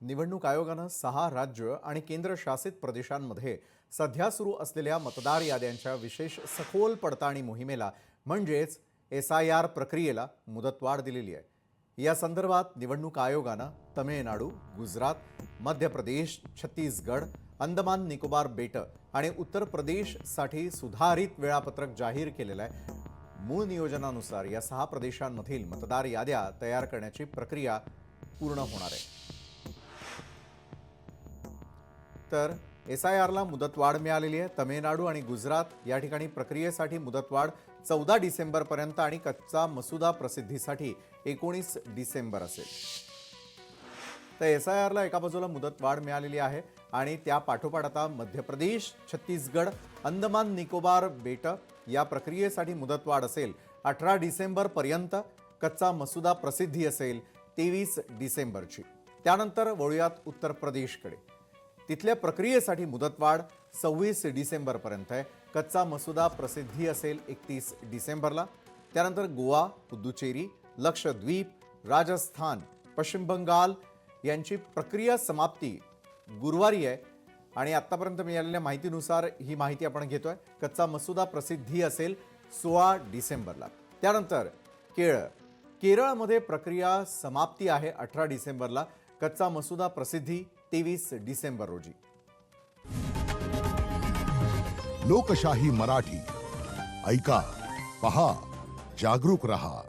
निवडणूक आयोगानं 6 राज्य आणि केंद्रशासित प्रदेशांमध्ये सध्या सुरू असलेल्या मतदार याद्यांच्या विशेष सखोल पडताळणी मोहिमेला म्हणजेच SIR प्रक्रियेला मुदतवाढ दिलेली आहे। या संदर्भात निवडणूक आयोगानं तमिळनाडू, गुजरात, मध्य प्रदेश, छत्तीसगड, अंदमान निकोबार बेटं आणि उत्तर प्रदेशसाठी सुधारित वेळापत्रक जाहीर केलेलं आहे। मूळ नियोजनानुसार या 6 प्रदेशांमधील मतदार याद्या तयार करण्याची प्रक्रिया पूर्ण होणार आहे। तर SIRला मुदतवाढ मिळालेली आहे। तमिळनाडू आणि गुजरात या ठिकाणी प्रक्रियेसाठी मुदतवाढ 14 डिसेंबरपर्यंत आणि कच्चा मसुदा प्रसिद्धीसाठी 19 डिसेंबर असेल। तर SIRला एका बाजूला मुदतवाढ मिळालेली आहे आणि त्या पाठोपाठ आता मध्य प्रदेश, छत्तीसगड, अंदमान निकोबार बेटं या प्रक्रियेसाठी मुदतवाढ असेल 18 डिसेंबर पर्यंत, कच्चा मसुदा प्रसिद्धी असेल 23 डिसेंबरची। त्यानंतर वळूयात उत्तर प्रदेशकडे। तिथल्या प्रक्रियेसाठी मुदतवाढ 26 डिसेंबर पर्यंत आहे, कच्चा मसुदा प्रसिद्धी असेल 31 डिसेंबरला। त्यानंतर गोवा, पुदुचेरी, लक्षद्वीप, राजस्थान, पश्चिम बंगाल यांची प्रक्रिया समाप्ती गुरुवारी आहे आणि आतापर्यंत मिळालेल्या माहितीनुसार ही माहिती आपण घेतोय। कच्चा मसुदा प्रसिद्धी असेल 16 डिसेंबरला। त्यानंतर केरळमध्ये प्रक्रिया समाप्ती आहे 18 डिसेंबरला, कच्चा मसुदा प्रसिद्धी 23 डिसेंबर रोजी। लोकशाही मराठी ऐका, पहा, जागरूक रहा।